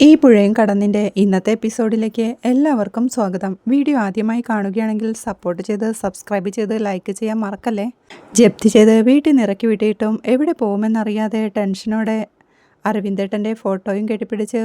ഈ പുഴയും കടന്നിൻ്റെ ഇന്നത്തെ എപ്പിസോഡിലേക്ക് എല്ലാവർക്കും സ്വാഗതം. വീഡിയോ ആദ്യമായി കാണുകയാണെങ്കിൽ സപ്പോർട്ട് ചെയ്ത് സബ്സ്ക്രൈബ് ചെയ്ത് ലൈക്ക് ചെയ്യാൻ മറക്കല്ലേ. ജപ്തി ചെയ്ത് വീട്ടിൽ നിന്ന് ഇറക്കി വിട്ടിട്ടും എവിടെ പോകുമെന്നറിയാതെ ടെൻഷനോടെ അരവിന്ദേട്ടൻ്റെ ഫോട്ടോയും കെട്ടിപ്പിടിച്ച്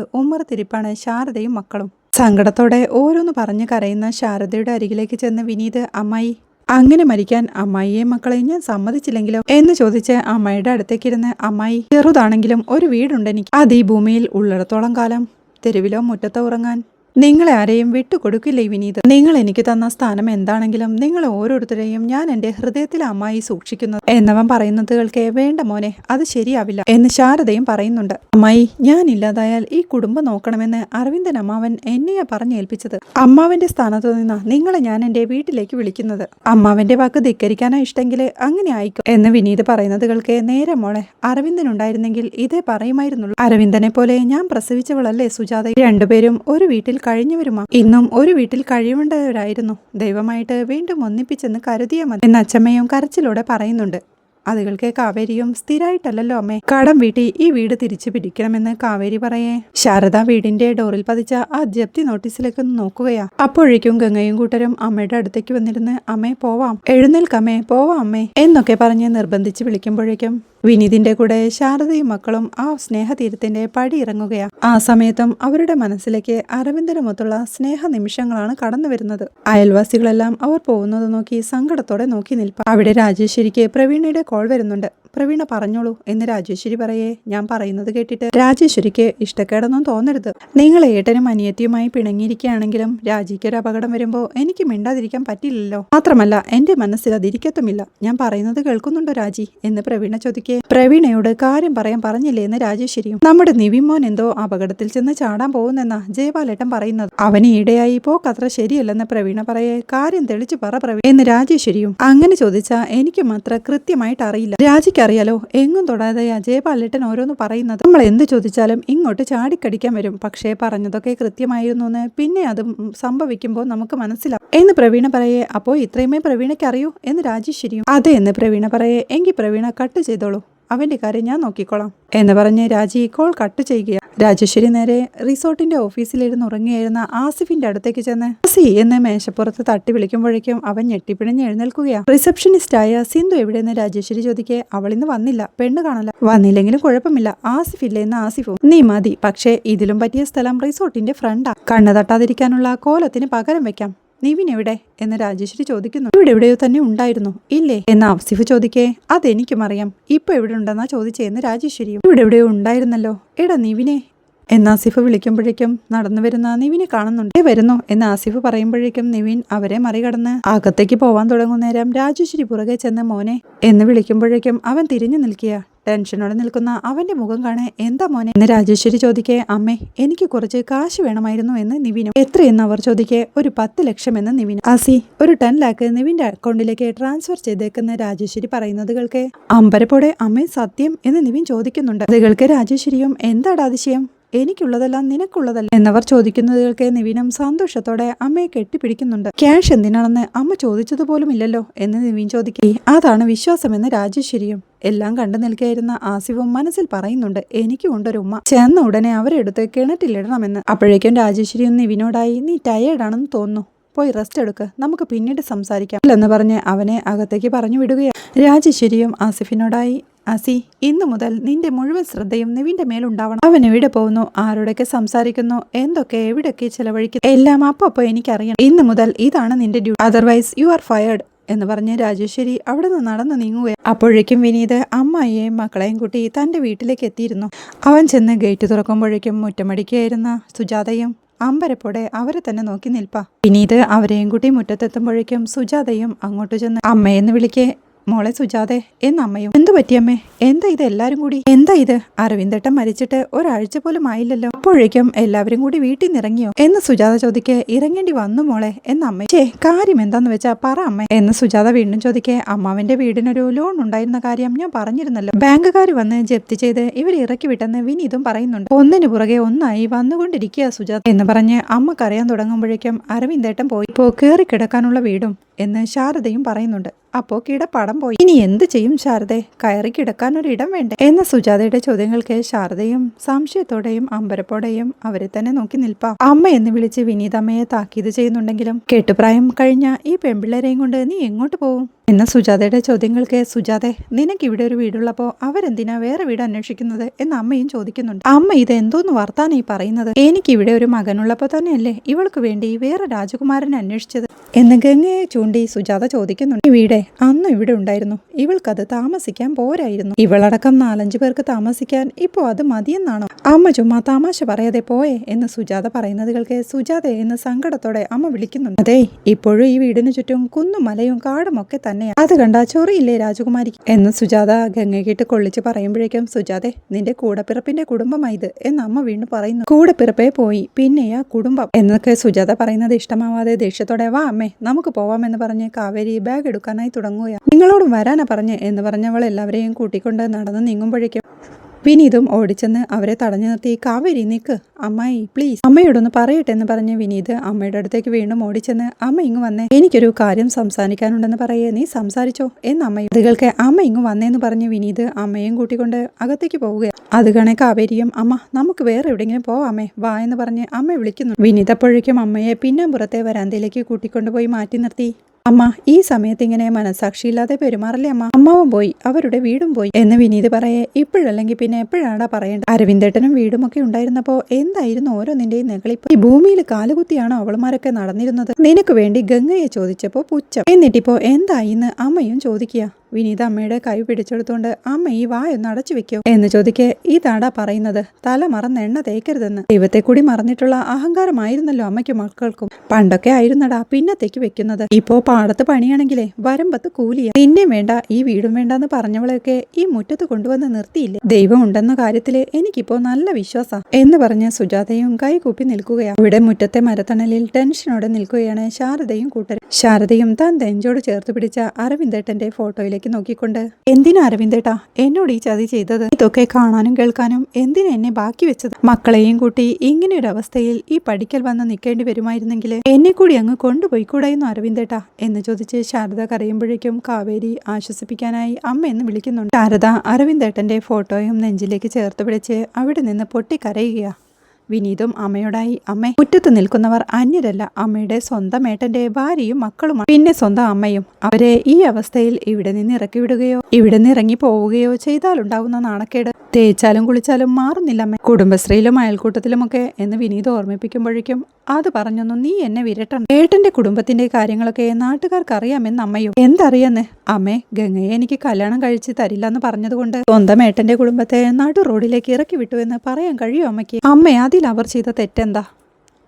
തിരിപ്പാണ് ശാരദയും മക്കളും. സങ്കടത്തോടെ ഓരോന്ന് പറഞ്ഞ് കരയുന്ന ശാരദയുടെ അരികിലേക്ക് ചെന്ന് വിനീത്, അമ്മായി അങ്ങനെ മരിക്കാൻ അമ്മായിയെയും മക്കളെയും ഞാൻ സമ്മതിച്ചില്ലെങ്കിലോ എന്ന് ചോദിച്ച് അമ്മായിയുടെ അടുത്തേക്കിരുന്ന്, അമ്മായി ചെറുതാണെങ്കിലും ഒരു വീടുണ്ടെനിക്ക്, അത് ഈ ഭൂമിയിൽ ഉള്ളിടത്തോളം കാലം തെരുവിലോ മുറ്റത്തോ ഉറങ്ങാൻ നിങ്ങളെ ആരെയും വിട്ടുകൊടുക്കില്ലേ വിനീത്. നിങ്ങൾ എനിക്ക് തന്ന സ്ഥാനം എന്താണെങ്കിലും നിങ്ങൾ ഓരോരുത്തരെയും ഞാൻ എൻ്റെ ഹൃദയത്തിൽ അമ്മായി സൂക്ഷിക്കുന്നത് എന്നവൻ പറയുന്നത് കേൾക്കെ, വേണ്ട മോനെ, അത് ശരിയാവില്ല എന്ന് ശാരദയും പറയുന്നുണ്ട്. അമ്മായി, ഞാൻ ഇല്ലാതായാൽ ഈ കുടുംബം നോക്കണമെന്ന് അരവിന്ദൻ അമ്മാവൻ എന്നെയാ പറഞ്ഞേൽപ്പിച്ചത്. അമ്മാവന്റെ സ്ഥാനത്ത് നിന്നാ നിങ്ങളെ ഞാൻ എൻ്റെ വീട്ടിലേക്ക് വിളിക്കുന്നത്. അമ്മാവന്റെ വാക്ക് ധിക്കരിക്കാനാ ഇഷ്ടമെങ്കിൽ അങ്ങനെ ആയിക്കോ എന്ന് വിനീത് പറയുന്നത് കേൾക്കെ, നേരെ മോളെ, അരവിന്ദൻ ഉണ്ടായിരുന്നെങ്കിൽ ഇതേ പറയുമായിരുന്നുള്ളൂ. അരവിന്ദനെ പോലെ ഞാൻ പ്രസവിച്ചവളല്ലേ സുജാത. രണ്ടുപേരും ഒരു വീട്ടിൽ കഴിഞ്ഞവരുമാ, ഇന്നും ഒരു വീട്ടിൽ കഴിയേണ്ടവരായിരുന്നു. ദൈവമായിട്ട് വീണ്ടും ഒന്നിപ്പിച്ചെന്ന് കരുതിയ മതി എന്ന് അച്ചമ്മയും കരച്ചിലൂടെ പറയുന്നുണ്ട്. അതുകൾക്ക് കാവേരിയും, സ്ഥിരമായിട്ടല്ലോ അമ്മേ കടം വീട്ടി ഈ വീട് തിരിച്ചു പിടിക്കണമെന്ന് കാവേരി പറയേ, ശാരദ വീടിന്റെ ഡോറിൽ പതിച്ച ആ ജപ്തി നോട്ടീസിലേക്ക് നോക്കുകയാ. അപ്പോഴേക്കും ഗംഗയും കൂട്ടരും അമ്മയുടെ അടുത്തേക്ക് വന്നിരുന്ന്, അമ്മേ പോവാം, എഴുന്നേൽക്കമ്മേ, പോവാം അമ്മേ എന്നൊക്കെ പറഞ്ഞ് നിർബന്ധിച്ച് വിളിക്കുമ്പോഴേക്കും വിനീതിന്റെ കൂടെ ശാരദയും മക്കളും ആ സ്നേഹതീരത്തിന്റെ പടി ഇറങ്ങുകയാ. ആ സമയത്തും അവരുടെ മനസ്സിലേക്ക് അരവിന്ദനുമൊത്തുള്ള സ്നേഹ നിമിഷങ്ങളാണ് കടന്നു വരുന്നത്. അയൽവാസികളെല്ലാം അവർ പോകുന്നത് നോക്കി സങ്കടത്തോടെ നോക്കി നിൽപ്പ. അവിടെ രാജേശ്വരിക്ക് പ്രവീണയുടെ കോൾ വരുന്നുണ്ട്. പ്രവീണ പറഞ്ഞോളൂ എന്ന് രാജേശ്വരി പറയേ, ഞാൻ പറയുന്നത് കേട്ടിട്ട് രാജേശ്വരിക്ക് ഇഷ്ടക്കേടൊന്നും തോന്നരുത്. നിങ്ങൾ ഏട്ടനും അനിയത്തിയുമായി പിണങ്ങിയിരിക്കുകയാണെങ്കിലും രാജിക്ക് ഒരു അപകടം വരുമ്പോൾ എനിക്ക് മിണ്ടാതിരിക്കാൻ പറ്റില്ലല്ലോ. മാത്രമല്ല എന്റെ മനസ്സിൽ അതിരിക്കത്തുമില്ല. ഞാൻ പറയുന്നത് കേൾക്കുന്നുണ്ടോ രാജി എന്ന് പ്രവീണ ചോദിക്കെ, പ്രവീണയോട് കാര്യം പറയാൻ പറഞ്ഞില്ലേ എന്ന് രാജേശ്വരിയും. നമ്മുടെ നിവിമോൻ എന്തോ അപകടത്തിൽ ചെന്ന് ചാടാൻ പോകുന്നെന്നാ ജയപാലേട്ടൻ പറയുന്നത്. അവന് ഈടെയായി പോക്കത്ര ശരിയല്ലെന്ന് പ്രവീണ പറയേ, കാര്യം തെളിച്ചു പറ പ്രവീണ എന്ന് രാജേശ്വരിയും. അങ്ങനെ ചോദിച്ചാ എനിക്കും അത്ര കൃത്യമായിട്ട് അറിയില്ല. രാജിക്കറിയാലോ, എങ്ങും തൊടാതെയാ ജയപാലേട്ടൻ ഓരോന്ന് പറയുന്നത്. നമ്മൾ എന്ത് ചോദിച്ചാലും ഇങ്ങോട്ട് ചാടിക്കടിക്കാൻ വരും. പക്ഷേ പറഞ്ഞതൊക്കെ കൃത്യമായിരുന്നു എന്ന് പിന്നെ അത് സംഭവിക്കുമ്പോൾ നമുക്ക് മനസ്സിലാവും എന്ന് പ്രവീണ പറയേ, അപ്പോ ഇത്രയുമേ പ്രവീണയ്ക്ക് അറിയൂ എന്ന് രാജേശ്വരിയും. അതെ എന്ന് പ്രവീണ പറയേ, എങ്കിൽ പ്രവീണ കട്ട് ചെയ്തോളൂ, അവന്റെ കാര്യം ഞാൻ നോക്കിക്കോളാം എന്ന് പറഞ്ഞ് രാജി കോൾ കട്ട് ചെയ്യുക. രാജേശ്വരി നേരെ റിസോർട്ടിന്റെ ഓഫീസിലിരുന്ന് ഉറങ്ങിയായിരുന്ന ആസിഫിന്റെ അടുത്തേക്ക് ചെന്ന് ആസി എന്ന് മേശപ്പുറത്ത് തട്ടി വിളിക്കുമ്പോഴേക്കും അവൻ ഞെട്ടിപ്പിണിഞ്ഞ് എഴുന്നേൽക്കുകയാണ്. റിസപ്ഷനിസ്റ്റായ സിന്ധു എവിടെയെന്ന് രാജേശ്വരി ചോദിക്കെ, അവളിന്ന് വന്നില്ല, പെണ്ണ് കാണല. വന്നില്ലെങ്കിലും കുഴപ്പമില്ല, ആസിഫില്ലേ എന്ന് ആസിഫും. നീ മതി, പക്ഷേ ഇതിലും പറ്റിയ സ്ഥലം റിസോർട്ടിന്റെ ഫ്രണ്ടാ, കണ്ണു തട്ടാതിരിക്കാനുള്ള കോലത്തിന് പകരം വെക്കാം. നിവിൻ എവിടെ എന്ന് രാജേശ്വരി ചോദിക്കുന്നു. ഇവിടെ എവിടെയോ തന്നെ ഉണ്ടായിരുന്നു ഇല്ലേ എന്ന് ആസിഫ് ചോദിക്കേ, അതെനിക്കും അറിയാം, ഇപ്പൊ എവിടെ ഉണ്ടെന്നാ ചോദിച്ചേന്ന് രാജേശ്വരിയും. ഇവിടെ എവിടെയോ ഉണ്ടായിരുന്നല്ലോ, എടാ നിവിനെ എന്ന് ആസിഫ് വിളിക്കുമ്പോഴേക്കും നടന്നു വരുന്ന നിവിനെ കാണുന്നുണ്ട്. വരുന്നു എന്ന് ആസിഫ് പറയുമ്പോഴേക്കും നിവിൻ അവരെ മറികടന്ന് അകത്തേക്ക് പോവാൻ തുടങ്ങും നേരം രാജേശ്വരി പുറകെ ചെന്ന് മോനെ എന്ന് വിളിക്കുമ്പോഴേക്കും അവൻ തിരിഞ്ഞു നിൽക്കുക. ടെൻഷനോടെ നിൽക്കുന്ന അവന്റെ മുഖം കാണേ, എന്താ മോനെ എന്ന് രാജേശ്വരി ചോദിക്കേ, അമ്മേ എനിക്ക് കുറച്ച് കാശ് വേണമായിരുന്നു എന്ന് നിവിനും. എത്രയെന്ന് അവർ ചോദിക്കേ, ഒരു 10 ലക്ഷം എന്ന് നിവിനും. ആസി ഒരു 10 ലാഖ് നിവിന്റെ അക്കൗണ്ടിലേക്ക് ട്രാൻസ്ഫർ ചെയ്തേക്കുന്ന രാജേശ്വരി പറയുന്നത് കേൾക്കെ, അമ്പരപ്പോടെ അമ്മേ സത്യം എന്ന് നിവിൻ ചോദിക്കുന്നുണ്ട്. അത് കേൾക്കെ രാജേശ്വരിയും, എന്താടാ അതിശയം, എനിക്കുള്ളതെല്ലാം നിനക്കുള്ളതല്ല എന്നവർ ചോദിക്കുന്നതുകൾക്ക് നിവിനും സന്തോഷത്തോടെ അമ്മയെ കെട്ടിപ്പിടിക്കുന്നുണ്ട്. ക്യാഷ് എന്തിനാണെന്ന് അമ്മ ചോദിച്ചതുപോലും ഇല്ലല്ലോ എന്ന് നിവിൻ ചോദിക്കേ, അതാണ് വിശ്വാസമെന്ന് രാജേശ്വരിയും. എല്ലാം കണ്ടു നിൽക്കായിരുന്ന ആസിഫും മനസ്സിൽ പറയുന്നുണ്ട്, എനിക്കും ഉണ്ടൊരു ഉമ്മ, ചെന്ന ഉടനെ അവരെടുത്ത് കിണറ്റിലിടണമെന്ന്. അപ്പോഴേക്കും രാജേശ്വരിയും നിവിനോടായി, നീ ടയേർഡാണെന്ന് തോന്നുന്നു, പോയി റെസ്റ്റ് എടുക്ക്, നമുക്ക് പിന്നീട് സംസാരിക്കാം എന്ന് പറഞ്ഞ് അവനെ അകത്തേക്ക് പറഞ്ഞു വിടുകയാണ്. രാജേശ്വരിയും ആസിഫിനോടായി, ആസി ഇന്നു മുതൽ നിന്റെ മുഴുവൻ ശ്രദ്ധയും നിവിന്റെ മേലുണ്ടാവണം. അവൻ എവിടെ പോകുന്നു, ആരോടൊക്കെ സംസാരിക്കുന്നു, എന്തൊക്കെ എവിടെയൊക്കെ ചെലവഴിക്കുന്നു, എല്ലാം അപ്പൊ എനിക്കറിയണം. ഇന്നു മുതൽ ഇതാണ് നിന്റെ duty, otherwise you are fired എന്ന് പറഞ്ഞ് രാജേശ്വരി അവിടെ നിന്ന് നടന്നു നീങ്ങുകയാണ്. അപ്പോഴേക്കും വിനീത് അമ്മായിയെയും മക്കളെയും കൂട്ടി തന്റെ വീട്ടിലേക്ക് എത്തിയിരുന്നു. അവൻ ചെന്ന് ഗേറ്റ് തുറക്കുമ്പോഴേക്കും മുറ്റമടിക്കായിരുന്ന സുജാതയും അമ്പരപ്പോടെ അവരെ തന്നെ നോക്കി നിൽപ്പാ. വിനീത് അവരെയും കൂട്ടി മുറ്റത്തെത്തുമ്പോഴേക്കും സുജാതയും അങ്ങോട്ട് ചെന്ന് അമ്മയെന്ന് വിളിക്കേ, മോളെ സുജാതെ എന്ന് അമ്മയും. എന്തു പറ്റിയമ്മേ, എന്താ ഇത് എല്ലാരും കൂടി, എന്താ ഇത്, അരവിന്ദേട്ടൻ മരിച്ചിട്ട് ഒരാഴ്ച പോലും ആയില്ലല്ലോ, അപ്പോഴേക്കും എല്ലാവരും കൂടി വീട്ടിൽ നിന്ന് ഇറങ്ങിയോ എന്ന് സുജാത ചോദിക്കെ, ഇറങ്ങേണ്ടി വന്നു മോളെ എന്ന് അമ്മ. കാര്യം എന്താന്ന് വെച്ചാ പറ അമ്മ എന്ന് സുജാത വീണ്ടും ചോദിക്കെ, അമ്മാവന്റെ വീടിനൊരു ലോൺ ഉണ്ടായിരുന്ന കാര്യം ഞാൻ പറഞ്ഞിരുന്നല്ലോ, ബാങ്കുകാർ വന്ന് ജപ്തി ചെയ്ത് ഇവരെ ഇറക്കി വിട്ടെന്ന് വിനീതും പറയുന്നുണ്ട്. ഒന്നിനു പുറകെ ഒന്നായി വന്നുകൊണ്ടിരിക്കുക സുജാത എന്ന് പറഞ്ഞ് അമ്മക്കറിയാൻ തുടങ്ങുമ്പോഴേക്കും അരവിന്ദേട്ടൻ പോയി ഇപ്പോ കയറി കിടക്കാനുള്ള വീടും എന്ന് ശാരദയും പറയുന്നുണ്ട്. അപ്പോ കിടപ്പാടം പോയി. ഇനി എന്ത് ചെയ്യും ശാരദേ, കയറി കിടക്കാൻ കിടക്കാനൊരിടം വേണ്ടേ എന്ന സുജാതയുടെ ചോദ്യങ്ങൾക്ക് ശാരദയും സംശയത്തോടെയും അമ്പരപ്പോടെയും അവരെ തന്നെ നോക്കി നിൽപ്പാ. അമ്മ എന്ന് വിളിച്ച് വിനീതമ്മയെ താക്കീത് ചെയ്യുന്നുണ്ടെങ്കിലും കെട്ടുപ്രായം കഴിഞ്ഞ ഈ പെൺപിള്ളേരെയും കൊണ്ട് നീ എങ്ങോട്ട് പോവും എന്ന സുജാതയുടെ ചോദ്യങ്ങൾക്ക് സുജാതെ നിനക്ക് ഇവിടെ ഒരു വീടുള്ളപ്പോ അവരെന്തിനാ വേറെ വീട് അന്വേഷിക്കുന്നത് എന്ന് അമ്മയും ചോദിക്കുന്നുണ്ട്. അമ്മ ഇത് എന്തോന്ന് വർത്താനം ഈ പറയുന്നത്? എനിക്ക് ഇവിടെ ഒരു മകനുള്ളപ്പോ തന്നെയല്ലേ ഇവൾക്ക് വേണ്ടി വേറെ രാജകുമാരനെ അന്വേഷിച്ചത് എന്ന് ഗംഗയെ ചൂണ്ടി സുജാത ചോദിക്കുന്നുണ്ട്. ഈ വീടെ അന്ന് ഇവിടെ ഉണ്ടായിരുന്നു, ഇവൾക്കത് താമസിക്കാൻ പോരായിരുന്നു. ഇവളടക്കം 4-5 പേർക്ക് താമസിക്കാൻ ഇപ്പോ അത് മതിയെന്നാണോ? അമ്മ ചുമ്മാ തമാശ പറയാതെ പോയേ എന്ന് സുജാത പറയുന്നത് കേൾക്കെ സുജാതെ എന്ന് സങ്കടത്തോടെ അമ്മ വിളിക്കുന്നുണ്ട്. അതെ, ഇപ്പോഴും ഈ വീടിനു ചുറ്റും കുന്നും മലയും കാടും ഒക്കെ തന്നെ. അത് കണ്ടാ ചൊറിയില്ലേ രാജകുമാരി എന്ന് സുജാത ഗംഗയ്ക്കിട്ട് കൊള്ളിച്ച് പറയുമ്പോഴേക്കും സുജാതെ നിന്റെ കൂടപ്പിറപ്പിന്റെ കുടുംബമായത് എന്ന് അമ്മ വീണ്ടും പറയുന്നു. കൂടപ്പിറപ്പേ പോയി പിന്നെയാ കുടുംബം എന്നൊക്കെ സുജാത പറയുന്നത് ഇഷ്ടമാവാതെ ദേഷ്യത്തോടെ വാ അമ്മേ നമുക്ക് പോവാമെന്ന് പറഞ്ഞ് കാവേരി ബാഗ് എടുക്കാനായി തുടങ്ങുകയാണ്. നിങ്ങളോടും വരാനാ പറഞ്ഞ് എന്ന് പറഞ്ഞവൾ എല്ലാവരെയും കൂട്ടിക്കൊണ്ട് നടന്നു നീങ്ങുമ്പോഴേക്കും വിനീതും ഓടിച്ചെന്ന് അവരെ തടഞ്ഞു നിർത്തി കാവേരി നിൽക്ക് അമ്മായി പ്ലീസ് അമ്മയോടൊന്ന് പറയട്ടെ എന്ന് പറഞ്ഞ് വിനീത് അമ്മയുടെ അടുത്തേക്ക് വീണ്ടും ഓടിച്ചെന്ന് അമ്മ ഇങ്ങ് വന്നേ, എനിക്കൊരു കാര്യം സംസാരിക്കാനുണ്ടെന്ന് പറയേ, നീ സംസാരിച്ചോ എന്ന് അമ്മയും ഇതികൾക്ക് അമ്മ ഇങ്ങ് വന്നേന്ന് പറഞ്ഞ് വിനീത് അമ്മയും കൂട്ടിക്കൊണ്ട് അകത്തേക്ക് പോവുകയാണ്. അത് കാണെ കാവേരിയും അമ്മ നമുക്ക് വേറെ എവിടെയെങ്കിലും പോവാമേ വാ എന്ന് പറഞ്ഞ് അമ്മ വിളിക്കുന്നു. വിനീത് അപ്പോഴേക്കും അമ്മയെ പിന്നാമ്പുറത്തെ വരാന്തയിലേക്ക് കൂട്ടിക്കൊണ്ടുപോയി മാറ്റി നിർത്തി. അമ്മ ഈ സമയത്ത് ഇങ്ങനെ മനസാക്ഷിയില്ലാതെ പെരുമാറല്ലേ അമ്മ, അമ്മാവും പോയി അവരുടെ വീടും പോയി എന്ന് വിനീത് പറയേ ഇപ്പോഴല്ലെങ്കിൽ പിന്നെ എപ്പോഴാടാ പറയേണ്ടത്? അരവിന്ദേട്ടനും വീടും ഒക്കെ ഉണ്ടായിരുന്നപ്പോ എന്തായിരുന്നു ഓരോന്നിന്റെയും നെകളിപ്പ്? ഈ ഭൂമിയിൽ കാലുകുത്തിയാണോ അവളുമാരൊക്കെ നടന്നിരുന്നത്? നിനക്ക് വേണ്ടി ഗംഗയെ ചോദിച്ചപ്പോ പുച്ഛം, എന്നിട്ടിപ്പോ എന്തായിന്ന് അമ്മയും ചോദിക്കുക. വിനീത അമ്മയുടെ കൈ പിടിച്ചെടുത്തുകൊണ്ട് അമ്മ ഈ വായൊന്ന് അടച്ചു വെക്കോ എന്ന് ചോദിക്കെ ഇതാടാ പറയുന്നത്, തല മറന്ന് എണ്ണ തേക്കരുതെന്ന്. ദൈവത്തെ കൂടി മറന്നിട്ടുള്ള അഹങ്കാരമായിരുന്നല്ലോ അമ്മയ്ക്കും മക്കൾക്കും. പണ്ടൊക്കെ ആയിരുന്നടാ പിന്നത്തേക്ക് വെക്കുന്നത്. ഇപ്പോ പാടത്ത് പണിയാണെങ്കിലേ വരമ്പത്ത് കൂലിയ. നിന്നെ വേണ്ട ഈ വീടും വേണ്ടെന്ന് പറഞ്ഞവളെയൊക്കെ ഈ മുറ്റത്ത് കൊണ്ടുവന്ന് നിർത്തിയില്ലേ? ദൈവം ഉണ്ടെന്ന കാര്യത്തില് എനിക്കിപ്പോ നല്ല വിശ്വാസം എന്ന് പറഞ്ഞ് സുജാതയും കൈകൂപ്പി നിൽക്കുകയാണ്. ഇവിടെ മുറ്റത്തെ മരത്തണലിൽ ടെൻഷനോടെ നിൽക്കുകയാണ് ശാരദയും കൂട്ടരും. ശാരദയും താൻ നെഞ്ചോട് ചേർത്ത് പിടിച്ച അരവിന്ദേട്ടന്റെ ഫോട്ടോയിലേക്ക് നോക്കിക്കൊണ്ട് എന്തിനാ അരവിന്ദേട്ടാ എന്നോട് ഈ ചതി ചെയ്തത്? ഇതൊക്കെ കാണാനും കേൾക്കാനും എന്തിനാ എന്നെ ബാക്കി വെച്ചത്? മക്കളെയും കൂട്ടി ഇങ്ങനെ ഒരു അവസ്ഥയിൽ ഈ പഠിക്കൽ വന്ന് നിൽക്കേണ്ടി വരുമായിരുന്നെങ്കിൽ എന്നെ കൂടി അങ്ങ് കൊണ്ടുപോയിക്കൂടായിരുന്നു അരവിന്ദേട്ടാ എന്ന് ചോദിച്ച് ശാരദ കരയുമ്പോഴേക്കും കാവേരി ആശ്വസിപ്പിക്കാനായി അമ്മ എന്ന് വിളിക്കുന്നുണ്ട്. ശാരദ അരവിന്ദേട്ടന്റെ ഫോട്ടോയും നെഞ്ചിലേക്ക് ചേർത്ത് പിടിച്ച് അവിടെ നിന്ന് പൊട്ടിക്കരയുക. വിനീതും അമ്മയോടായി അമ്മേ മുറ്റത്ത് നിൽക്കുന്നവർ അന്യരല്ല, അമ്മയുടെ സ്വന്തം ഏട്ടന്റെ ഭാര്യയും മക്കളുമാണ്, പിന്നെ സ്വന്തം അമ്മയും. അവരെ ഈ അവസ്ഥയിൽ ഇവിടെ നിന്ന് ഇറക്കി വിടുകയോ ഇവിടെ നിന്ന് ഇറങ്ങി പോവുകയോ ചെയ്താലുണ്ടാവുന്ന നാണക്കേട് തേച്ചാലും കുളിച്ചാലും മാറുന്നില്ല അമ്മേ, കുടുംബശ്രീയിലും അയൽക്കൂട്ടത്തിലുമൊക്കെ എന്ന് വിനീത് ഓർമ്മിപ്പിക്കുമ്പോഴേക്കും അത് പറഞ്ഞൊന്നും നീ എന്നെ വിരട്ടണം. ഏട്ടന്റെ കുടുംബത്തിന്റെ കാര്യങ്ങളൊക്കെ നാട്ടുകാർക്ക് അറിയാമെന്ന് അമ്മയും. എന്തറിയാന്ന് അമ്മേ, ഗംഗയെ എനിക്ക് കല്യാണം കഴിച്ച് തരില്ലെന്ന് പറഞ്ഞതുകൊണ്ട് സ്വന്തം ഏട്ടന്റെ കുടുംബത്തെ നടു റോഡിലേക്ക് ഇറക്കി വിട്ടു എന്ന് പറയാൻ കഴിയും അമ്മയ്ക്ക്? അമ്മ അവർ ചെയ്ത തെറ്റെന്താ?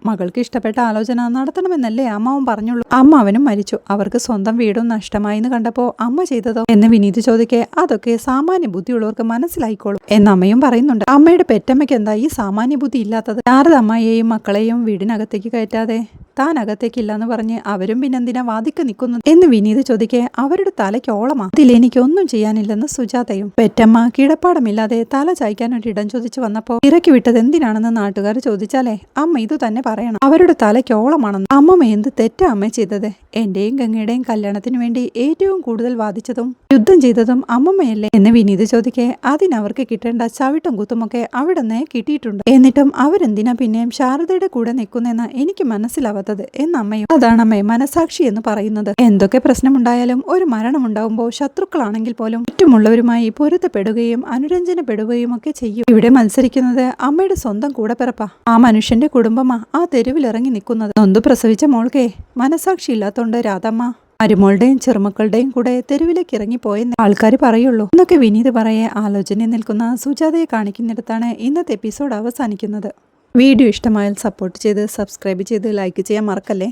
മകൾക്ക് ഇഷ്ടപ്പെട്ട ആലോചന നടത്തണമെന്നല്ലേ അമ്മാവൻ പറഞ്ഞുള്ളൂ. അമ്മാവനും മരിച്ചു, അവർക്ക് സ്വന്തം വീടും നഷ്ടമായി എന്ന് കണ്ടപ്പോ അമ്മ ചെയ്തതോ എന്ന് വിനീത് ചോദിക്കെ അതൊക്കെ സാമാന്യ ബുദ്ധിയുള്ളവർക്ക് മനസ്സിലായിക്കോളും എന്ന് അമ്മയും പറയുന്നുണ്ട്. അമ്മയുടെ പെറ്റമ്മയ്ക്ക് എന്താ ഈ സാമാന്യ ബുദ്ധി ഇല്ലാത്തത്? ശാരദ അമ്മയെയും മക്കളെയും വീടിനകത്തേക്ക് കയറ്റാതെ താൻ അകത്തേക്കില്ലെന്ന് പറഞ്ഞ് അവരും പിന്നെന്തിനാ വാദിക്ക് നിൽക്കുന്നത് എന്ന് വിനീത് ചോദിക്കെ അവരുടെ തലയ്ക്ക് ഓളമാ, ഇതിലെനിക്കൊന്നും ചെയ്യാനില്ലെന്ന് സുജാതയും. പെറ്റമ്മ കിടപ്പാടമില്ലാതെ തല ചായ്ക്കാൻ ഒരിടം ചോദിച്ചു വന്നപ്പോ ഇറക്കി വിട്ടത് എന്തിനാണെന്ന് നാട്ടുകാർ ചോദിച്ചാലേ അമ്മ ഇത് തന്നെ പറയണം, അവരുടെ തലയ്ക്ക് ഓളമാണെന്ന്. അമ്മമ്മ എന്ത് തെറ്റാ അമ്മ ചെയ്തത്? എന്റെയും ഗംഗയുടെയും കല്യാണത്തിന് വേണ്ടി ഏറ്റവും കൂടുതൽ വാദിച്ചതും യുദ്ധം ചെയ്തതും അമ്മമ്മയല്ലേ എന്ന് വിനീത് ചോദിക്കെ അതിനവർക്ക് കിട്ടേണ്ട ചവിട്ടും കുത്തുമൊക്കെ അവിടെ നിന്ന് കിട്ടിയിട്ടുണ്ട്, എന്നിട്ടും അവരെന്തിനാ പിന്നെയും ശാരദയുടെ കൂടെ നിൽക്കുന്നെന്ന് എനിക്ക് മനസ്സിലാവാത്തത് എന്നമ്മയും. അതാണമ്മേ മനസാക്ഷി എന്ന് പറയുന്നത്. എന്തൊക്കെ പ്രശ്നമുണ്ടായാലും ഒരു മരണമുണ്ടാവുമ്പോൾ ശത്രുക്കളാണെങ്കിൽ പോലും ചുറ്റുമുള്ളവരുമായി പൊരുത്തപ്പെടുകയും അനുരഞ്ജനപ്പെടുകയും ഒക്കെ ചെയ്യും. ഇവിടെ മത്സരിക്കുന്നത് അമ്മയുടെ സ്വന്തം കൂടപ്പിറപ്പാ, ആ മനുഷ്യന്റെ കുടുംബമാ ആ തെരുവിലിറങ്ങി നിൽക്കുന്നത്. നൊന്തു പ്രസവിച്ച മോൾക്കേ മനസാക്ഷി ഇല്ലാത്തോണ്ട് രാധമ്മ മരുമോളുടെയും ചെറുമക്കളുടെയും കൂടെ തെരുവിലേക്ക് ഇറങ്ങിപ്പോയെന്ന് ആൾക്കാർ പറയുള്ളൂ എന്നൊക്കെ വിനീത് പറയെ ആലോചന നിൽക്കുന്ന സുജാതയെ കാണിക്കുന്നിടത്താണ് ഇന്നത്തെ എപ്പിസോഡ് അവസാനിക്കുന്നത്. വീഡിയോ ഇഷ്ടമായാൽ സപ്പോർട്ട് ചെയ്ത് സബ്സ്ക്രൈബ് ചെയ്ത് ലൈക്ക് ചെയ്യാൻ മറക്കല്ലേ.